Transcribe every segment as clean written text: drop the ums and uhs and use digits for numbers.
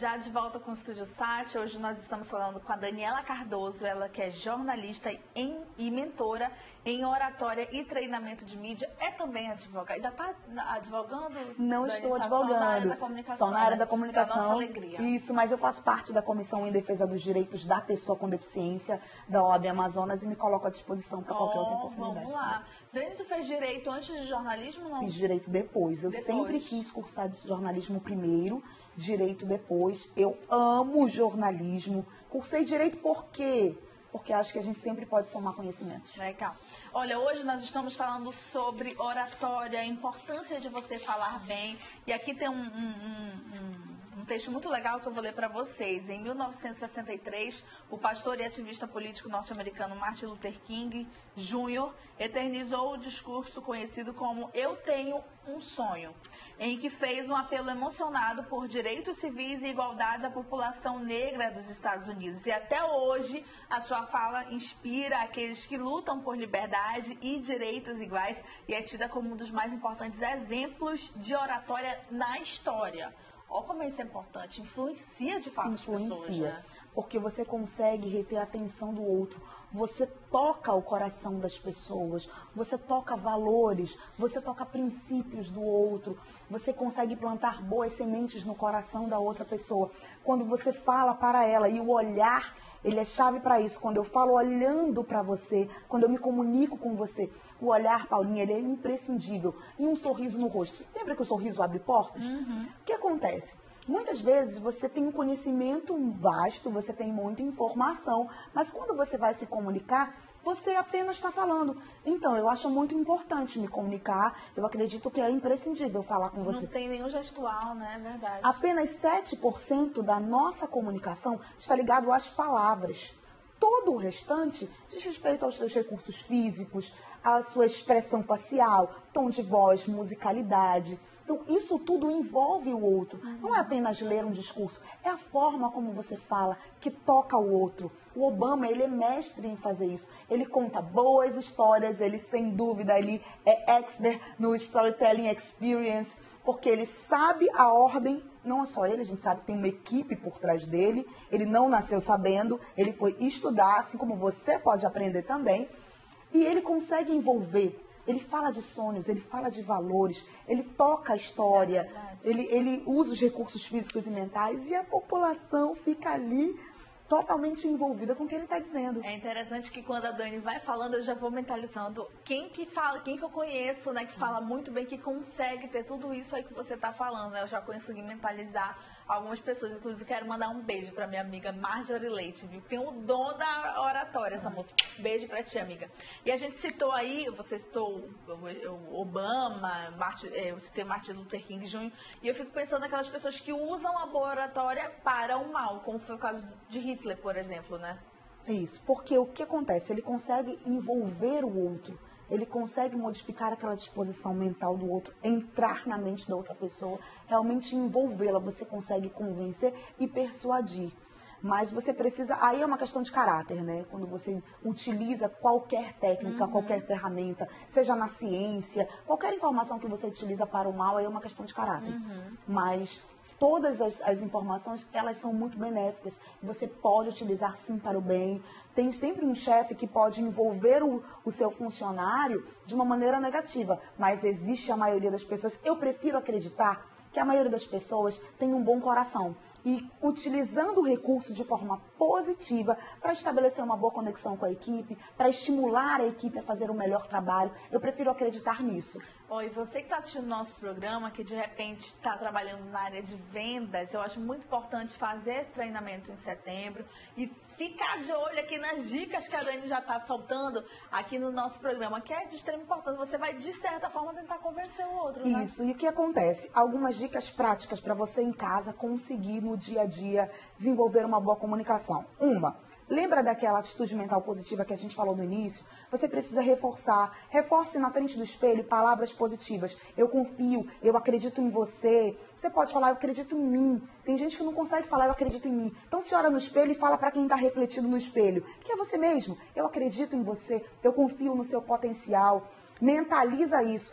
Já de volta com o Estúdio Sat, hoje nós estamos falando com a Daniela Cardoso, ela que é jornalista e mentora em oratória e treinamento de mídia, é também advogada. Ainda está advogando? Não estou advogando. Só na área da comunicação. Só na área da comunicação. Da nossa alegria. Isso, mas eu faço parte da Comissão em Defesa dos Direitos da Pessoa com Deficiência da OAB Amazonas e me coloco à disposição para qualquer outra oportunidade. Vamos lá. Dani, tu fez direito antes de jornalismo, não? Fiz direito depois. Eu sempre quis cursar de jornalismo primeiro, direito depois. Eu amo jornalismo. Cursei direito por quê? Porque acho que a gente sempre pode somar conhecimentos. Legal. Olha, hoje nós estamos falando sobre oratória, a importância de você falar bem. E aqui tem um texto muito legal que eu vou ler para vocês. Em 1963, o pastor e ativista político norte-americano Martin Luther King Jr. eternizou o discurso conhecido como Eu Tenho um Sonho, em que fez um apelo emocionado por direitos civis e igualdade à população negra dos Estados Unidos. E até hoje, a sua fala inspira aqueles que lutam por liberdade e direitos iguais e é tida como um dos mais importantes exemplos de oratória na história. Olha como isso é importante, influencia de fato as pessoas, né? Porque você consegue reter a atenção do outro, você toca o coração das pessoas, você toca valores, você toca princípios do outro, você consegue plantar boas sementes no coração da outra pessoa. Quando você fala para ela e o olhar, ele é chave para isso. Quando eu falo olhando para você, quando eu me comunico com você, o olhar, Paulinha, ele é imprescindível. E um sorriso no rosto. Lembra que o sorriso abre portas? O que acontece? Muitas vezes você tem um conhecimento vasto, você tem muita informação, mas quando você vai se comunicar, você apenas está falando. Então, eu acho muito importante me comunicar, eu acredito que é imprescindível falar com você. Não tem nenhum gestual, né? É verdade. Apenas 7% da nossa comunicação está ligado às palavras. Todo o restante diz respeito aos seus recursos físicos, à sua expressão facial, tom de voz, musicalidade. Então, isso tudo envolve o outro. Não é apenas ler um discurso, é a forma como você fala, que toca o outro. O Obama, ele é mestre em fazer isso. Ele conta boas histórias, ele, sem dúvida, ele é expert no Storytelling Experience, porque ele sabe a ordem, não é só ele, a gente sabe que tem uma equipe por trás dele, ele não nasceu sabendo, ele foi estudar, assim como você pode aprender também, e ele consegue envolver. Ele fala de sonhos, ele fala de valores, ele toca a história, ele usa os recursos físicos e mentais e a população fica ali totalmente envolvida com o que ele está dizendo. É interessante que quando a Dani vai falando, eu já vou mentalizando quem que fala, quem que eu conheço, né, que fala muito bem, que consegue ter tudo isso aí que você está falando, né? Eu já consegui mentalizar algumas pessoas, inclusive quero mandar um beijo para minha amiga Marjorie Leite, viu? Tem o dom da oratória, essa moça. Beijo para ti, amiga. E a gente citou aí, você citou o Obama, eu citei Martin Luther King Jr., e eu fico pensando naquelas pessoas que usam a boa oratória para o mal, como foi o caso de Hitler, por exemplo, né? Isso, porque o que acontece? Ele consegue envolver o outro, ele consegue modificar aquela disposição mental do outro, entrar na mente da outra pessoa, realmente envolvê-la, você consegue convencer e persuadir. Mas você precisa, aí é uma questão de caráter, né? Quando você utiliza qualquer técnica, qualquer ferramenta, seja na ciência, qualquer informação que você utiliza para o mal, aí é uma questão de caráter. Mas todas as informações, elas são muito benéficas. Você pode utilizar sim para o bem. Tem sempre um chefe que pode envolver o seu funcionário de uma maneira negativa, mas existe a maioria das pessoas. Eu prefiro acreditar que a maioria das pessoas tem um bom coração e utilizando o recurso de forma positiva para estabelecer uma boa conexão com a equipe, para estimular a equipe a fazer o melhor trabalho. Eu prefiro acreditar nisso. Oi, você que está assistindo o nosso programa, que de repente está trabalhando na área de vendas, eu acho muito importante fazer esse treinamento em setembro e ficar de olho aqui nas dicas que a Dani já está soltando aqui no nosso programa, que é de extrema importância. Você vai, de certa forma, tentar convencer o outro, né? Isso. E o que acontece? Algumas dicas práticas para você em casa conseguir no dia a dia desenvolver uma boa comunicação. Lembra daquela atitude mental positiva que a gente falou no início? você precisa reforçar. Reforce na frente do espelho palavras positivas. Eu confio, eu acredito em você. Você pode falar, eu acredito em mim. Tem gente que não consegue falar, eu acredito em mim. Então se olha no espelho e fala para quem está refletido no espelho, que é você mesmo. Eu acredito em você, eu confio no seu potencial. Mentaliza isso.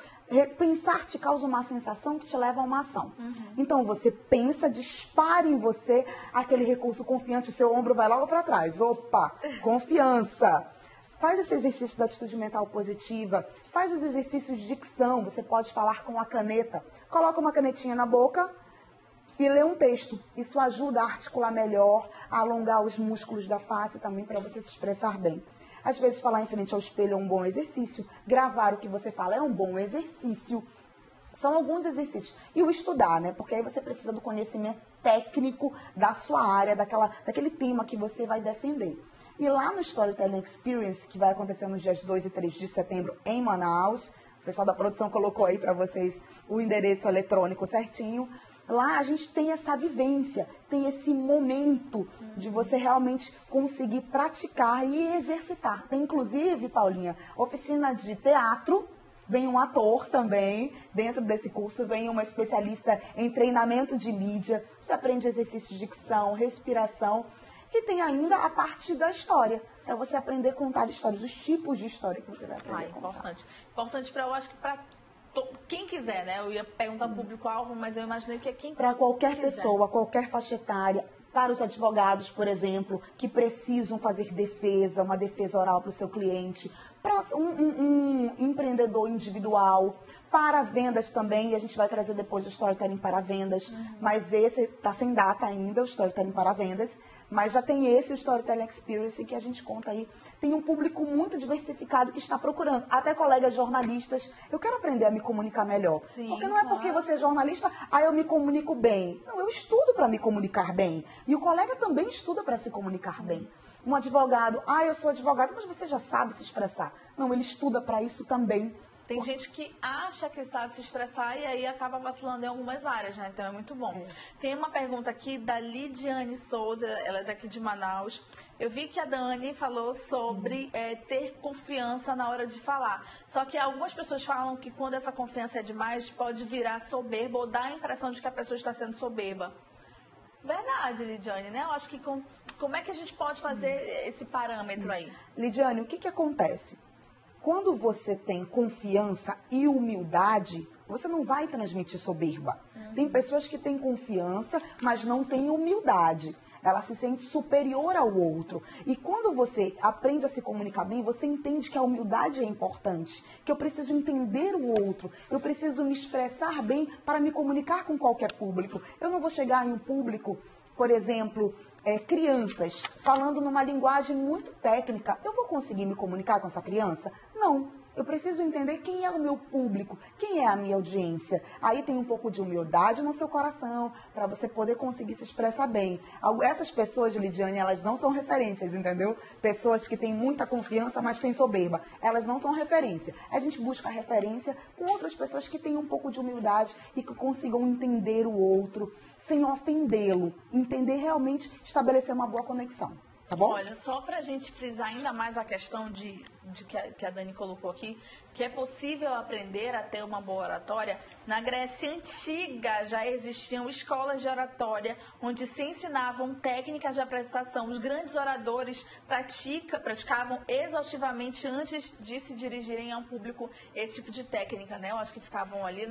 Pensar te causa uma sensação que te leva a uma ação. Então, você pensa, dispara em você aquele recurso confiante, o seu ombro vai logo para trás. Opa, confiança. Faz esse exercício da atitude mental positiva. Faz os exercícios de dicção. Você pode falar com a caneta. Coloca uma canetinha na boca e lê um texto. Isso ajuda a articular melhor, a alongar os músculos da face também para você se expressar bem. Às vezes, falar em frente ao espelho é um bom exercício. Gravar o que você fala é um bom exercício. São alguns exercícios. E o estudar, né? Porque aí você precisa do conhecimento técnico da sua área, daquele tema que você vai defender. E lá no Storytelling Experience, que vai acontecer nos dias 2 e 3 de setembro em Manaus, o pessoal da produção colocou aí para vocês o endereço eletrônico certinho. Lá a gente tem essa vivência, tem esse momento de você realmente conseguir praticar e exercitar. Tem inclusive, Paulinha, oficina de teatro, vem um ator também, dentro desse curso vem uma especialista em treinamento de mídia, você aprende exercícios de dicção, respiração, e tem ainda a parte da história, para você aprender a contar histórias, os tipos de história que você vai aprender a contar. Importante. Importante para, eu acho que para quem quiser, né? Eu ia perguntar público-alvo, mas eu imaginei que é quem para qualquer quiser. pessoa, qualquer faixa etária, para os advogados, por exemplo, que precisam fazer defesa, uma defesa oral para o seu cliente, para um empreendedor individual, para vendas também, e a gente vai trazer depois o Storytelling para vendas, mas esse está sem data ainda, o Storytelling para vendas, mas já tem esse, o Storytelling Experience, que a gente conta aí. Tem um público muito diversificado que está procurando. Até colegas jornalistas. Eu quero aprender a me comunicar melhor. Sim, porque não é porque você é jornalista, eu me comunico bem. Não, eu estudo para me comunicar bem. E o colega também estuda para se comunicar bem. Um advogado, eu sou advogado, mas você já sabe se expressar. Não, ele estuda para isso também. Tem gente que acha que sabe se expressar e aí acaba vacilando em algumas áreas, né? Então é muito bom. Tem uma pergunta aqui da Lidiane Souza, ela é daqui de Manaus. Eu vi que a Dani falou sobre ter confiança na hora de falar. Só que algumas pessoas falam que quando essa confiança é demais, pode virar soberba ou dar a impressão de que a pessoa está sendo soberba. Verdade, Lidiane, né? Eu acho que como é que a gente pode fazer esse parâmetro aí? Lidiane, o que acontece? Quando você tem confiança e humildade, você não vai transmitir soberba. Tem pessoas que têm confiança, mas não têm humildade. Ela se sente superior ao outro. E quando você aprende a se comunicar bem, você entende que a humildade é importante. Que eu preciso entender o outro. Eu preciso me expressar bem para me comunicar com qualquer público. Eu não vou chegar em um público, por exemplo, crianças, falando numa linguagem muito técnica. Eu vou conseguir me comunicar com essa criança? Não. Eu preciso entender quem é o meu público, quem é a minha audiência. Aí tem um pouco de humildade no seu coração, para você poder conseguir se expressar bem. Essas pessoas, Lidiane, elas não são referências, entendeu? Pessoas que têm muita confiança, mas têm soberba. Elas não são referência. A gente busca referência com outras pessoas que têm um pouco de humildade e que consigam entender o outro, sem ofendê-lo. Entender realmente, estabelecer uma boa conexão. Tá bom? Olha, só para a gente frisar ainda mais a questão que a Dani colocou aqui, que é possível aprender a ter uma boa oratória. Na Grécia Antiga já existiam escolas de oratória onde se ensinavam técnicas de apresentação. Os grandes oradores praticavam exaustivamente antes de se dirigirem a um público esse tipo de técnica, né? Eu acho que ficavam ali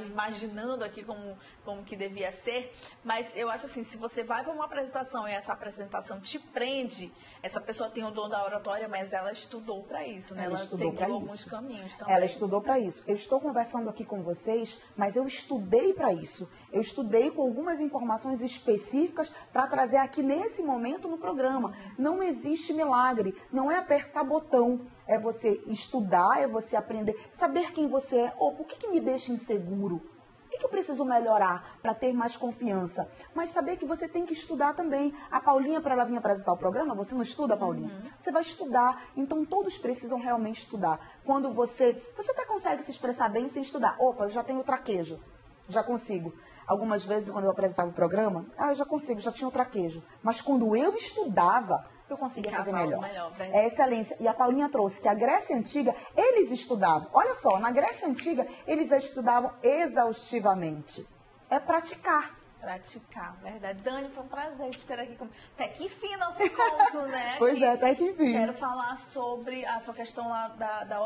imaginando aqui como que devia ser. Mas eu acho assim, se você vai para uma apresentação e essa apresentação te prende, essa pessoa tem o dom da oratória, mas ela estudou para isso, né? Ela seguiu alguns caminhos também. Ela estudou para isso. Eu estou conversando aqui com vocês, mas eu estudei para isso. Eu estudei com algumas informações específicas para trazer aqui nesse momento no programa. Não existe milagre, não é apertar botão. É você estudar, é você aprender, saber quem você é. Por que me deixa inseguro? O que eu preciso melhorar para ter mais confiança? Mas saber que você tem que estudar também. A Paulinha, para ela vir apresentar o programa, você não estuda, Paulinha? Você vai estudar. Então, todos precisam realmente estudar. Quando você até consegue se expressar bem sem estudar. Eu já tenho traquejo. Já consigo. Algumas vezes, quando eu apresentava o programa, eu já consigo, já tinha o traquejo. Mas quando eu estudava, porque eu conseguia Que fazer cavalo melhor. verdade. É excelência. E a Paulinha trouxe que a Grécia Antiga, eles estudavam. Olha só, na Grécia Antiga, eles já estudavam exaustivamente. É praticar. Praticar, verdade. Dani, foi um prazer te ter aqui comigo. Até que enfim nosso encontro, né? Pois é, até que enfim. Quero falar sobre a sua questão lá da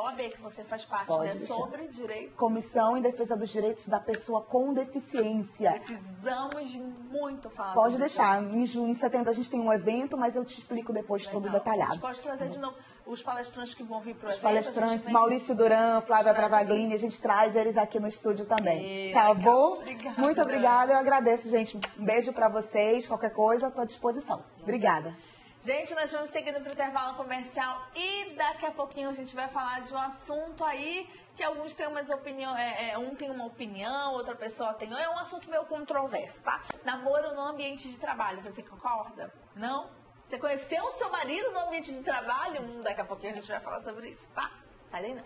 OAB, que você faz parte, Pode né? deixar. Sobre direito. Comissão em Defesa dos Direitos da Pessoa com Deficiência. Precisamos muito falar Pode sobre deixar. isso. Em setembro a gente tem um evento, mas eu te explico depois tudo Legal. A detalhado. gente pode trazer de novo os palestrantes que vão vir para o Os evento. a gente palestrantes, vem- Maurício Duran, Flávia Traz Travaglini, a gente traz eles aqui no estúdio também. E, Tá legal. bom? Obrigada. Muito obrigada, eu agradeço, gente. Um beijo pra vocês, qualquer coisa, eu tô à disposição. Obrigada. Gente, nós vamos seguindo para o intervalo comercial e daqui a pouquinho a gente vai falar de um assunto aí que alguns têm umas opiniões, um tem uma opinião, outra pessoa tem, é um assunto meio controverso, tá? Namoro no ambiente de trabalho, você concorda? Não? Você conheceu o seu marido no ambiente de trabalho? Daqui a pouquinho a gente vai falar sobre isso, tá? Sai daí não.